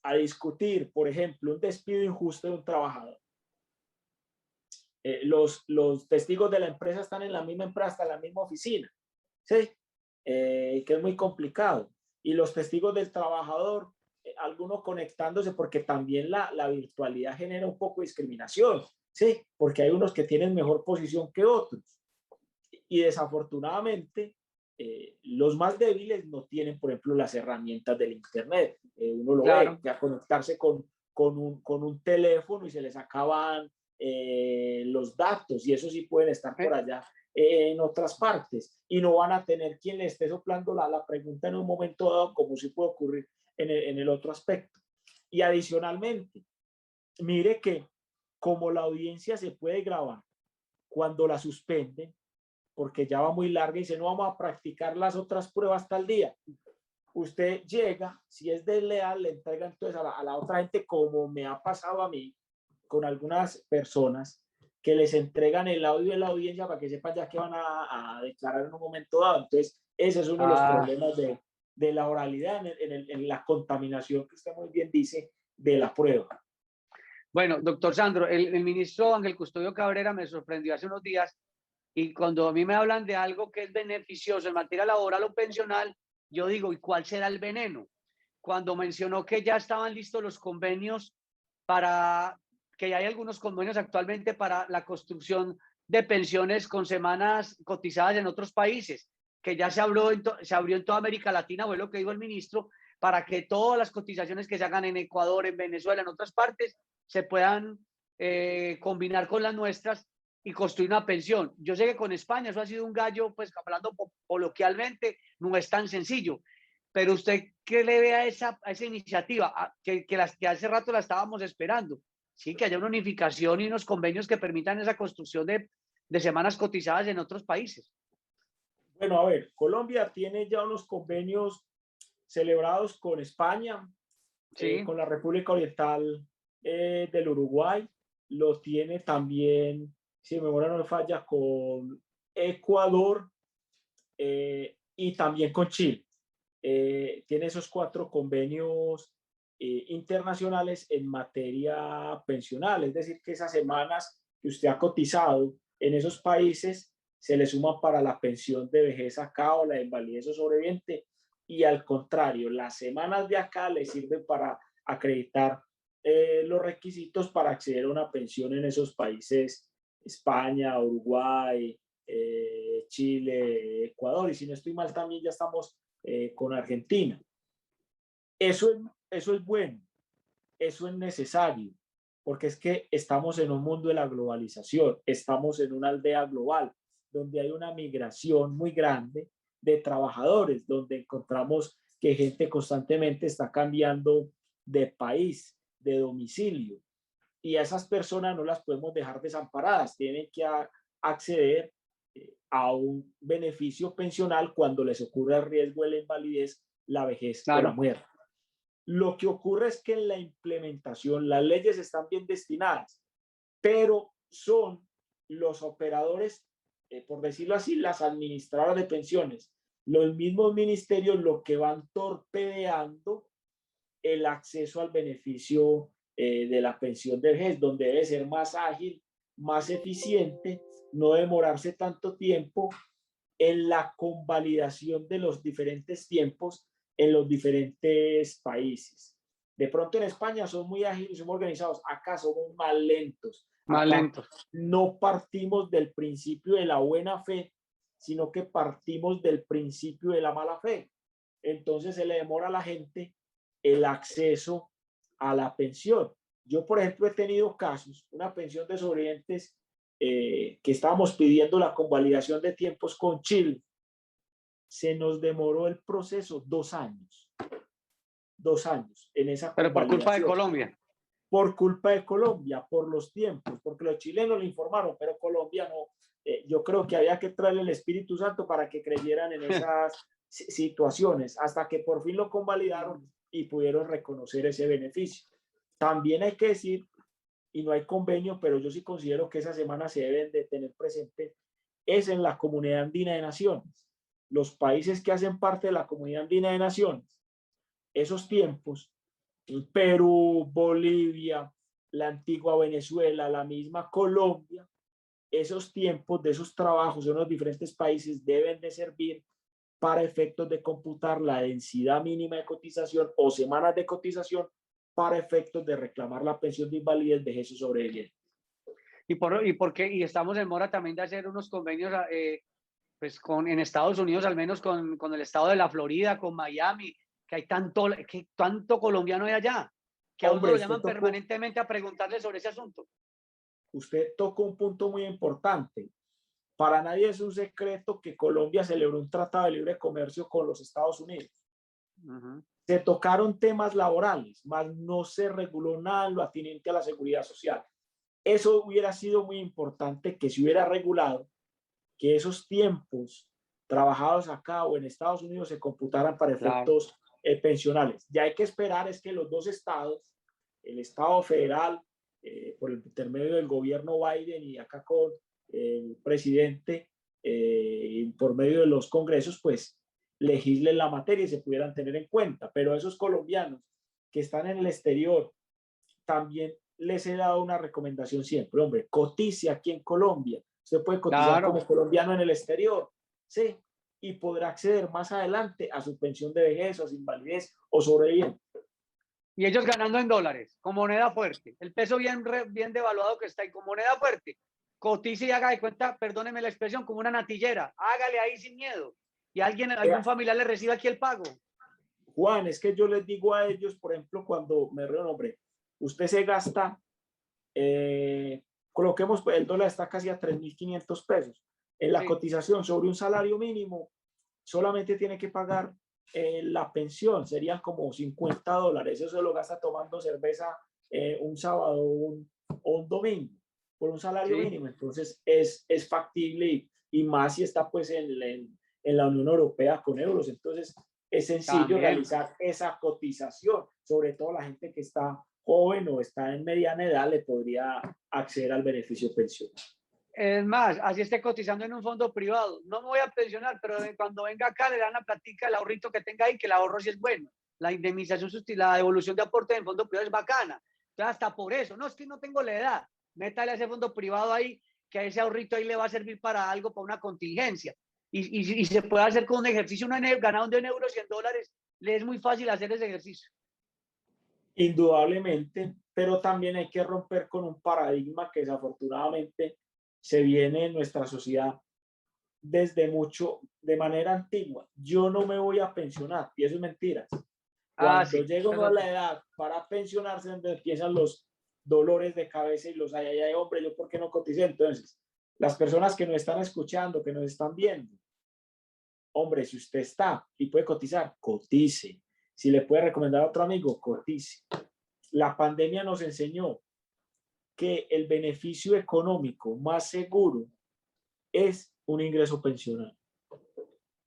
a discutir, por ejemplo, un despido injusto de un trabajador, los testigos de la empresa están en la misma empresa, hasta en la misma oficina, ¿sí? Que es muy complicado. Y los testigos del trabajador, algunos conectándose, porque también la virtualidad genera un poco de discriminación, ¿sí? Porque hay unos que tienen mejor posición que otros. Y desafortunadamente, los más débiles no tienen, por ejemplo, las herramientas del Internet. Uno lo ve, que a conectarse con un teléfono y se les acaban los datos, y eso sí pueden estar por allá en otras partes, y no van a tener quien le esté soplando la pregunta en un momento dado, como sí puede ocurrir en el otro aspecto. Y adicionalmente, mire que como la audiencia se puede grabar, cuando la suspenden, porque ya va muy larga y dice, no vamos a practicar las otras pruebas tal día, usted llega, si es desleal, le entrega entonces a la otra gente, como me ha pasado a mí con algunas personas, que les entregan el audio de la audiencia para que sepan ya que van a declarar en un momento dado. Entonces, ese es uno de los problemas de la oralidad en la contaminación que usted muy bien dice de la prueba. Bueno, doctor Sandro, el ministro Ángel Custodio Cabrera me sorprendió hace unos días, y cuando a mí me hablan de algo que es beneficioso en materia laboral o pensional, yo digo, ¿y cuál será el veneno? Cuando mencionó que ya estaban listos los convenios que ya hay algunos convenios actualmente para la construcción de pensiones con semanas cotizadas en otros países, que ya se abrió en toda América Latina, fue lo que dijo el ministro, para que todas las cotizaciones que se hagan en Ecuador, en Venezuela, en otras partes, se puedan combinar con las nuestras y construir una pensión. Yo sé que con España eso ha sido un gallo, pues hablando coloquialmente, no es tan sencillo. Pero usted, ¿qué le ve a esa iniciativa? Que hace rato la estábamos esperando. Sí, que haya una unificación y unos convenios que permitan esa construcción de semanas cotizadas en otros países. Bueno, a ver, Colombia tiene ya unos convenios celebrados con España, sí, con la República Oriental del Uruguay, lo tiene también, si mi memoria no me falla, con Ecuador y también con Chile. Tiene esos 4 convenios internacionales en materia pensional, es decir, que esas semanas que usted ha cotizado en esos países se le suman para la pensión de vejez acá o la invalidez o sobreviviente, y al contrario, las semanas de acá le sirven para acreditar los requisitos para acceder a una pensión en esos países, España, Uruguay, Chile, Ecuador, y si no estoy mal también ya estamos con Argentina. Eso es bueno, eso es necesario, porque es que estamos en un mundo de la globalización, estamos en una aldea global, donde hay una migración muy grande de trabajadores, donde encontramos que gente constantemente está cambiando de país, de domicilio, y a esas personas no las podemos dejar desamparadas, tienen que acceder a un beneficio pensional cuando les ocurre el riesgo de la invalidez, la vejez o la muerte. Lo que ocurre es que en la implementación las leyes están bien destinadas, pero son los operadores, por decirlo así, las administradoras de pensiones, los mismos ministerios, lo que van torpedeando el acceso al beneficio de la pensión de vejez, donde debe ser más ágil, más eficiente, no demorarse tanto tiempo en la convalidación de los diferentes tiempos en los diferentes países. De pronto en España son muy ágiles, somos organizados, acá somos más lentos. Más lentos. No partimos del principio de la buena fe, sino que partimos del principio de la mala fe. entonces se le demora a la gente el acceso a la pensión. Yo, por ejemplo, he tenido casos, una pensión de sobrevivientes que estábamos pidiendo la convalidación de tiempos con Chile. Se nos demoró el proceso 2 años. 2 años en esa Pero por culpa de Colombia. Por culpa de Colombia, por los tiempos, porque los chilenos le informaron, pero Colombia no. Yo creo que había que traerle el Espíritu Santo para que creyeran en esas situaciones, hasta que por fin lo convalidaron y pudieron reconocer ese beneficio. También hay que decir, y no hay convenio, pero yo sí considero que esa semana se deben de tener presente, es en la Comunidad Andina de Naciones. Los países que hacen parte de la Comunidad Andina de Naciones, esos tiempos, Perú, Bolivia, la antigua Venezuela, la misma Colombia, esos tiempos de esos trabajos en los diferentes países deben de servir para efectos de computar la densidad mínima de cotización o semanas de cotización para efectos de reclamar la pensión de invalidez, vejez o sobreviviente. Y estamos en mora también de hacer unos convenios pues en Estados Unidos, al menos con el estado de la Florida, con Miami, que hay tanto colombiano de allá, que a uno lo llaman permanentemente a preguntarle sobre ese asunto. Usted tocó un punto muy importante. Para nadie es un secreto que Colombia celebró un tratado de libre comercio con los Estados Unidos. Se tocaron temas laborales, mas no se reguló nada en lo atinente a la seguridad social. Eso hubiera sido muy importante que se hubiera regulado, que esos tiempos trabajados acá o en Estados Unidos se computaran para efectos pensionales. Ya hay que esperar es que los dos estados, el estado federal, por el intermedio del gobierno Biden y acá con el presidente, por medio de los congresos, pues legislen la materia y se pudieran tener en cuenta. Pero esos colombianos que están en el exterior, también les he dado una recomendación siempre, hombre, cotice aquí en Colombia. Usted puede cotizar como colombiano en el exterior, ¿sí? Y podrá acceder más adelante a su pensión de vejez o su invalidez o sobreviviente. Y ellos ganando en dólares, con moneda fuerte. El peso bien devaluado que está ahí, con moneda fuerte. Cotice y haga de cuenta, perdóneme la expresión, como una natillera. Hágale ahí sin miedo. Y algún familiar le recibe aquí el pago. Juan, es que yo les digo a ellos, por ejemplo, cuando me reúno, hombre, usted se gasta, coloquemos, pues, el dólar está casi a 3.500 pesos. En la cotización sobre un salario mínimo, solamente tiene que pagar la pensión, serían como $50. Eso se lo gasta tomando cerveza un sábado o un domingo, por un salario mínimo. Entonces es factible y más si está pues en la Unión Europea con euros. Entonces es sencillo realizar esa cotización, sobre todo la gente que está joven o está en mediana edad le podría acceder al beneficio pensional. Es más, así esté cotizando en un fondo privado. No me voy a pensionar, pero cuando venga acá le dan la platica, el ahorrito que tenga ahí, que el ahorro sí es bueno. La indemnización, la devolución de aporte en fondo privado es bacana. Entonces, hasta por eso, no es que no tengo la edad, métale a ese fondo privado ahí, que a ese ahorrito ahí le va a servir para algo, para una contingencia. Y se puede hacer con un ejercicio, ganado de €1 y en dólares, le es muy fácil hacer ese ejercicio. Indudablemente, pero también hay que romper con un paradigma que desafortunadamente se viene en nuestra sociedad desde de manera antigua. Yo no me voy a pensionar, y eso es mentira. Cuando llego a la edad para pensionarse, donde empiezan los dolores de cabeza y los ay, hombre, yo por qué no coticé. Entonces, las personas que nos están escuchando, que nos están viendo, hombre, si usted está y puede cotizar, cotice. Si le puede recomendar a otro amigo, cotice. La pandemia nos enseñó que el beneficio económico más seguro es un ingreso pensional.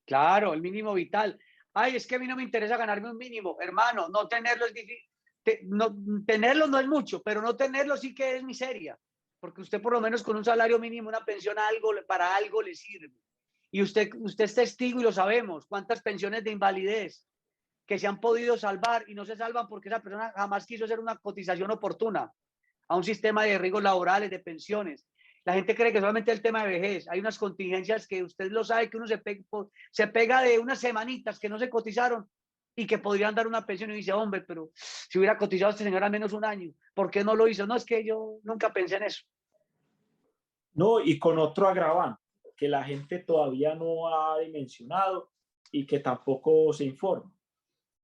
Claro, el mínimo vital. Ay, es que a mí no me interesa ganarme un mínimo. Hermano, no tenerlo es difícil. Tenerlo no es mucho, pero no tenerlo sí que es miseria. Porque usted por lo menos con un salario mínimo, una pensión, para algo le sirve. Y usted es testigo y lo sabemos. ¿Cuántas pensiones de invalidez que se han podido salvar y no se salvan porque esa persona jamás quiso hacer una cotización oportuna a un sistema de riesgos laborales, de pensiones? La gente cree que solamente el tema de vejez. Hay unas contingencias que usted lo sabe, que uno se pega de unas semanitas que no se cotizaron y que podrían dar una pensión y dice, hombre, pero si hubiera cotizado este señor al menos un año, ¿por qué no lo hizo? No, es que yo nunca pensé en eso. No, y con otro agravante que la gente todavía no ha dimensionado, y que tampoco se informa.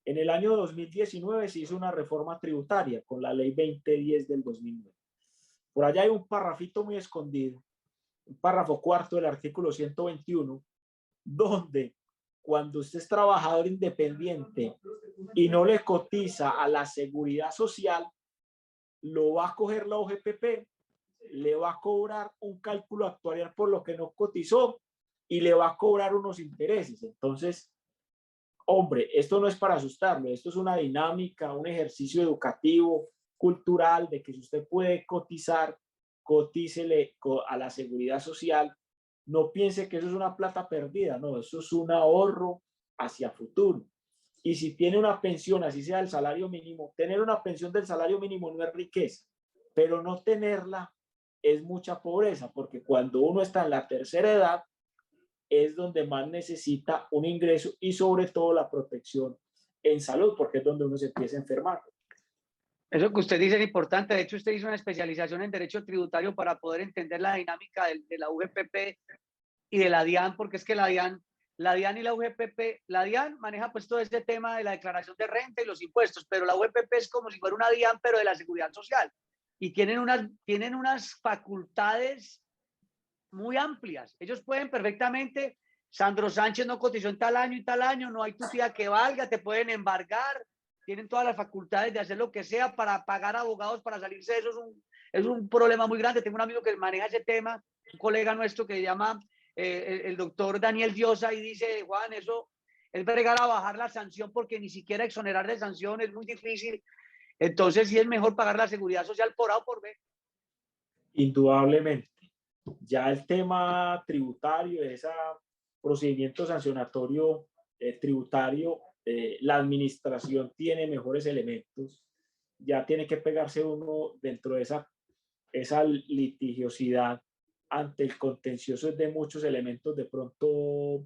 En el año 2019 se hizo una reforma tributaria con la ley 2010 del 2009. Por allá hay un parrafito muy escondido, un párrafo cuarto del artículo 121, donde cuando usted es trabajador independiente y no le cotiza a la seguridad social, lo va a coger la OGPP, le va a cobrar un cálculo actuarial por lo que no cotizó y le va a cobrar unos intereses. Entonces, hombre, esto no es para asustarlo, esto es una dinámica, un ejercicio educativo, cultural, de que si usted puede cotizar, cotícele a la seguridad social. No piense que eso es una plata perdida, no, eso es un ahorro hacia futuro. Y si tiene una pensión, así sea el salario mínimo, tener una pensión del salario mínimo no es riqueza, pero no tenerla es mucha pobreza, porque cuando uno está en la tercera edad es donde más necesita un ingreso y sobre todo la protección en salud, porque es donde uno se empieza a enfermar. Eso que usted dice es importante. De hecho, usted hizo una especialización en Derecho Tributario para poder entender la dinámica de la UGPP y de la DIAN, porque es que la DIAN y la UGPP, la DIAN maneja pues todo este tema de la declaración de renta y los impuestos, pero la UGPP es como si fuera una DIAN, pero de la seguridad social. Y tienen unas facultades muy amplias. Ellos pueden perfectamente, Sandro Sánchez no cotizó en tal año y tal año, no hay tutía que valga, te pueden embargar, tienen todas las facultades de hacer lo que sea para pagar abogados para salirse de eso. Es un problema muy grande. Tengo un amigo que maneja ese tema, un colega nuestro que se llama el doctor Daniel Diosa, y dice, Juan, eso es bregar a bajar la sanción porque ni siquiera exonerar de sanción es muy difícil. Entonces sí es mejor pagar la seguridad social por A o por B. Indudablemente. Ya el tema tributario, ese procedimiento sancionatorio tributario, la administración tiene mejores elementos, ya tiene que pegarse uno dentro de esa litigiosidad ante el contencioso de muchos elementos de pronto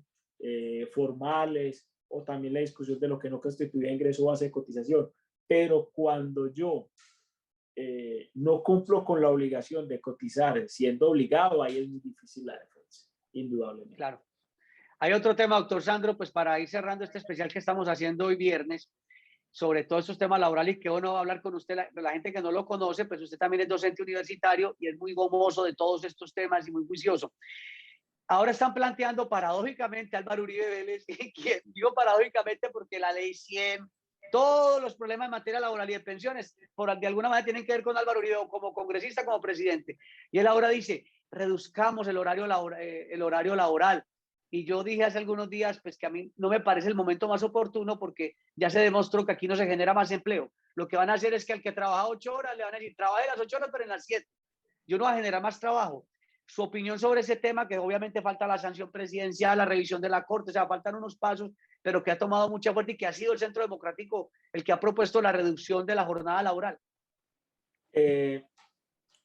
formales, o también la discusión de lo que no constituye ingreso o base de cotización. Pero cuando yo no cumplo con la obligación de cotizar siendo obligado, ahí es muy difícil la defensa, indudablemente. Claro. Hay otro tema, doctor Sandro, pues para ir cerrando este especial que estamos haciendo hoy viernes, sobre todos estos temas laborales, y que uno va a hablar con usted, la gente que no lo conoce, pues usted también es docente universitario y es muy gomoso de todos estos temas y muy juicioso. Ahora están planteando paradójicamente Álvaro Uribe Vélez, que digo paradójicamente porque la ley 100, todos los problemas en materia laboral y de pensiones, de alguna manera tienen que ver con Álvaro Uribe como congresista, como presidente. Y él ahora dice, reduzcamos el horario laboral. Y yo dije hace algunos días, pues que a mí no me parece el momento más oportuno porque ya se demostró que aquí no se genera más empleo. Lo que van a hacer es que al que trabaja 8 horas le van a decir, trabaje las 8 horas, pero en las 7. Yo no voy a generar más trabajo. Su opinión sobre ese tema, que obviamente falta la sanción presidencial, la revisión de la Corte, o sea, faltan unos pasos, pero que ha tomado mucha fuerza y que ha sido el Centro Democrático el que ha propuesto la reducción de la jornada laboral.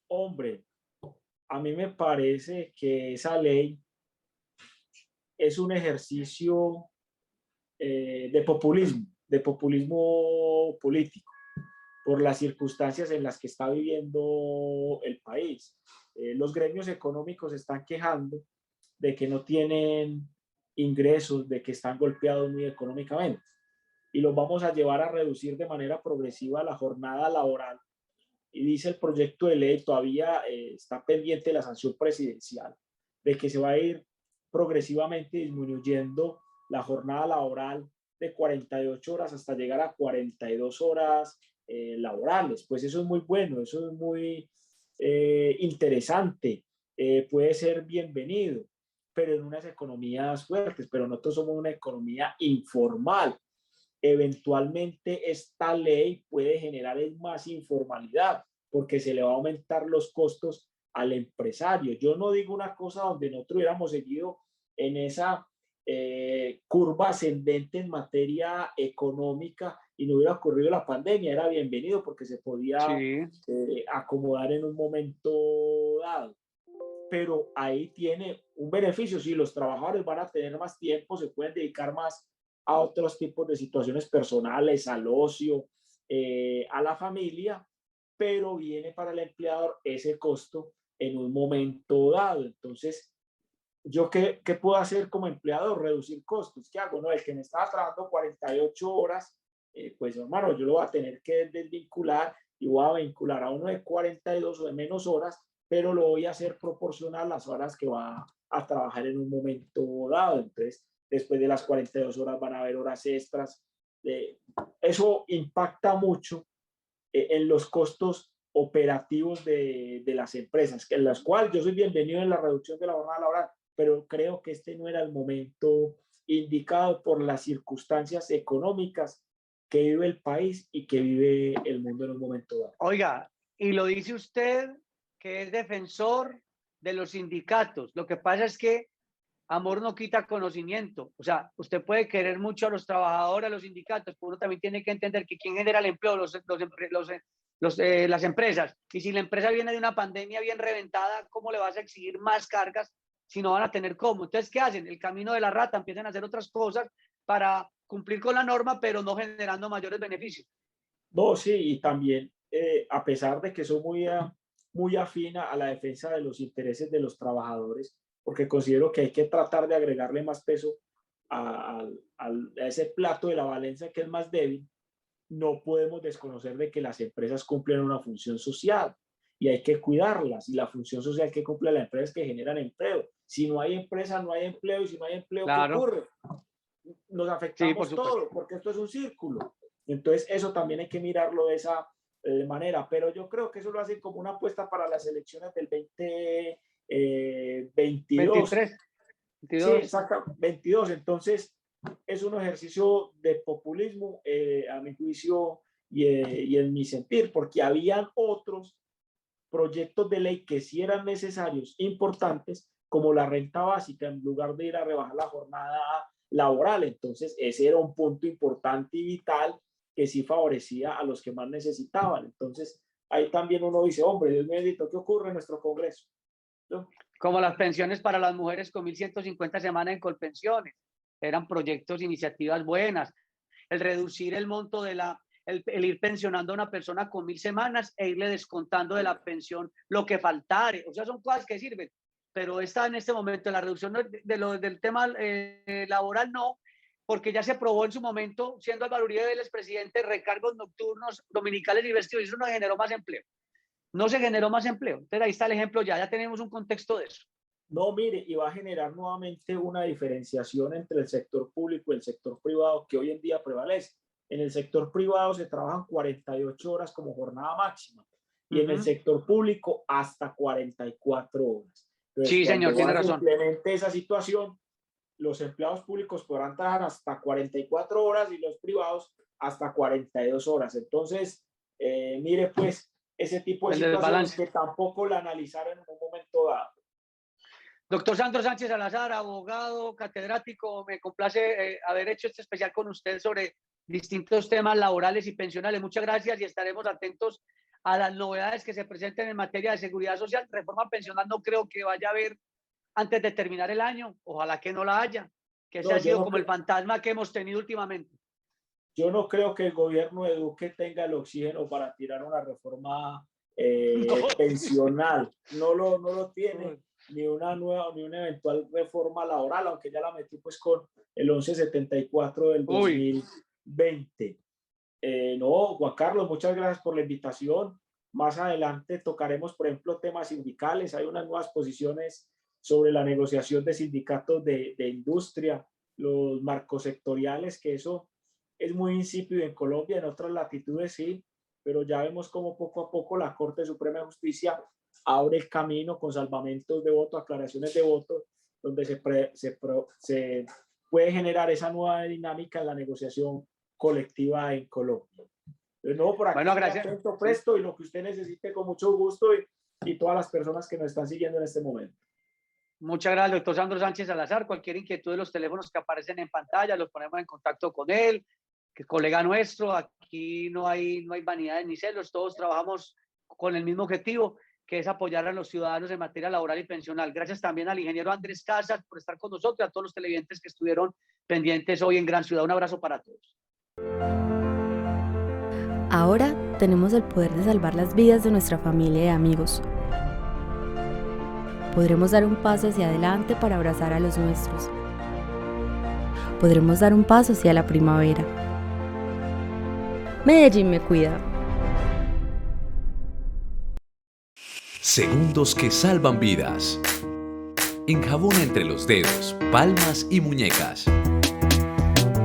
Hombre, a mí me parece que esa ley es un ejercicio de populismo político, por las circunstancias en las que está viviendo el país. Los gremios económicos están quejando de que no tienen ingresos, de que están golpeados muy económicamente, y los vamos a llevar a reducir de manera progresiva la jornada laboral. Y dice el proyecto de ley, todavía está pendiente la sanción presidencial, de que se va a ir progresivamente disminuyendo la jornada laboral de 48 horas hasta llegar a 42 horas laborales. Pues eso es muy bueno, eso es muy interesante, puede ser bienvenido, pero en unas economías fuertes. Pero nosotros somos una economía informal. Eventualmente esta ley puede generar más informalidad porque se le va a aumentar los costos al empresario. Yo no digo una cosa donde nosotros hubiéramos seguido en esa curva ascendente en materia económica y no hubiera ocurrido la pandemia, era bienvenido porque se podía acomodar en un momento dado. Pero ahí tiene un beneficio: si los trabajadores van a tener más tiempo, se pueden dedicar más a otros tipos de situaciones personales, al ocio, a la familia, pero viene para el empleador ese costo en un momento dado. Entonces, ¿Yo qué puedo hacer como empleador? Reducir costos. ¿Qué hago? No, el que me estaba trabajando 48 horas, pues hermano, yo lo voy a tener que desvincular y voy a vincular a uno de 42 o de menos horas, pero lo voy a hacer proporcional a las horas que va a trabajar en un momento dado. Entonces, después de las 42 horas van a haber horas extras. Eso impacta mucho en los costos operativos de las empresas, en las cuales yo soy bienvenido en la reducción de la jornada laboral, pero creo que este no era el momento indicado por las circunstancias económicas que vive el país y que vive el mundo en un momento dado. Oiga, y lo dice usted que es defensor de los sindicatos. Lo que pasa es que amor no quita conocimiento. O sea, usted puede querer mucho a los trabajadores, a los sindicatos, pero uno también tiene que entender que quién genera el empleo, las empresas. Y si la empresa viene de una pandemia bien reventada, ¿cómo le vas a exigir más cargas si no van a tener cómo? Entonces, ¿qué hacen? El camino de la rata, empiezan a hacer otras cosas para cumplir con la norma, pero no generando mayores beneficios. No, sí, y también, a pesar de que soy muy afina a la defensa de los intereses de los trabajadores, porque considero que hay que tratar de agregarle más peso a ese plato de la balanza que es más débil, no podemos desconocer de que las empresas cumplen una función social y hay que cuidarlas, y la función social que cumple la empresa es que generan empleo. Si no hay empresa, no hay empleo, y si no hay empleo, claro, ¿qué ocurre? Nos afectamos todos, porque esto es un círculo. Entonces, eso también hay que mirarlo de esa manera, pero yo creo que eso lo hacen como una apuesta para las elecciones del 2022. 23, 22. Sí, exacto, 22. Entonces, es un ejercicio de populismo, a mi juicio y en mi sentir, porque habían otros proyectos de ley que sí eran necesarios, importantes, como la renta básica, en lugar de ir a rebajar la jornada laboral. Entonces, ese era un punto importante y vital que sí favorecía a los que más necesitaban. Entonces, ahí también uno dice, hombre, Dios mío bendito, ¿qué ocurre en nuestro Congreso? ¿No? Como las pensiones para las mujeres con 1.150 semanas en Colpensiones. Eran proyectos, iniciativas buenas. El reducir el monto de el ir pensionando a una persona con 1.000 semanas e irle descontando de la pensión lo que faltare. O sea, son cosas que sirven. Pero está en este momento la reducción del tema laboral no, porque ya se aprobó en su momento, siendo Álvaro Uribe Vélez presidente, recargos nocturnos, dominicales y vestivos, y eso no generó más empleo. No se generó más empleo. Entonces ahí está el ejemplo, ya tenemos un contexto de eso. No, mire, y va a generar nuevamente una diferenciación entre el sector público y el sector privado que hoy en día prevalece. En el sector privado se trabajan 48 horas como jornada máxima y en el sector público hasta 44 horas. Entonces, sí, señor, tiene razón. Simplemente esa situación, los empleados públicos podrán trabajar hasta 44 horas y los privados hasta 42 horas. Entonces, mire, pues, ese tipo de situaciones que tampoco la analizaron en un momento dado. Doctor Sandro Sánchez Salazar, abogado, catedrático, me complace haber hecho este especial con usted sobre distintos temas laborales y pensionales. Muchas gracias y estaremos atentos a las novedades que se presenten en materia de seguridad social. Reforma pensional no creo que vaya a haber antes de terminar el año. Ojalá que no la haya, que ese ha sido como el fantasma que hemos tenido últimamente. Yo no creo que el gobierno de Duque tenga el oxígeno para tirar una reforma pensional. No lo tiene. Ni una nueva, ni una eventual reforma laboral, aunque ya la metí pues con el 1174 del 2020. No, Juan Carlos, muchas gracias por la invitación. Más adelante tocaremos, por ejemplo, temas sindicales. Hay unas nuevas posiciones sobre la negociación de sindicatos de industria, los marcos sectoriales, que eso es muy insípido en Colombia, en otras latitudes sí, pero ya vemos cómo poco a poco la Corte Suprema de Justicia abre el camino con salvamentos de voto, aclaraciones de voto, donde se puede generar esa nueva dinámica en la negociación colectiva en Colombia. De nuevo, por aquí, bueno, gracias. Atento, presto, y lo que usted necesite con mucho gusto, y todas las personas que nos están siguiendo en este momento. Muchas gracias, doctor Sandro Sánchez Salazar. Cualquier inquietud de los teléfonos que aparecen en pantalla, los ponemos en contacto con él, que es colega nuestro. Aquí no hay vanidades ni celos, todos trabajamos con el mismo objetivo, que es apoyar a los ciudadanos en materia laboral y pensional. Gracias también al ingeniero Andrés Casas por estar con nosotros y a todos los televidentes que estuvieron pendientes hoy en Gran Ciudad. Un abrazo para todos. Ahora tenemos el poder de salvar las vidas de nuestra familia y amigos. Podremos dar un paso hacia adelante para abrazar a los nuestros. Podremos dar un paso hacia la primavera. Medellín me cuida. Segundos que salvan vidas. Enjabona entre los dedos, palmas y muñecas.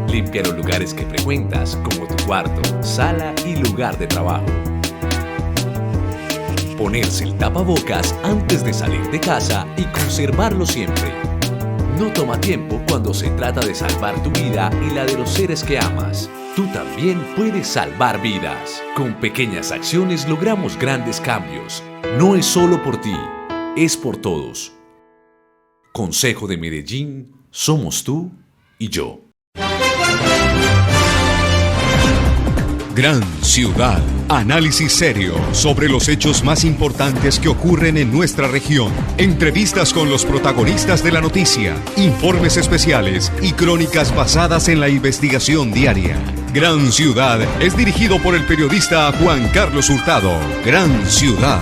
Limpia los lugares que frecuentas, como tu cuarto, sala y lugar de trabajo. Ponerse el tapabocas antes de salir de casa y conservarlo siempre. No toma tiempo cuando se trata de salvar tu vida y la de los seres que amas. Tú también puedes salvar vidas. Con pequeñas acciones logramos grandes cambios. No es solo por ti, es por todos. Consejo de Medellín, somos tú y yo. Gran Ciudad. Análisis serio sobre los hechos más importantes que ocurren en nuestra región. Entrevistas con los protagonistas de la noticia, informes especiales y crónicas basadas en la investigación diaria. Gran Ciudad es dirigido por el periodista Juan Carlos Hurtado. Gran Ciudad.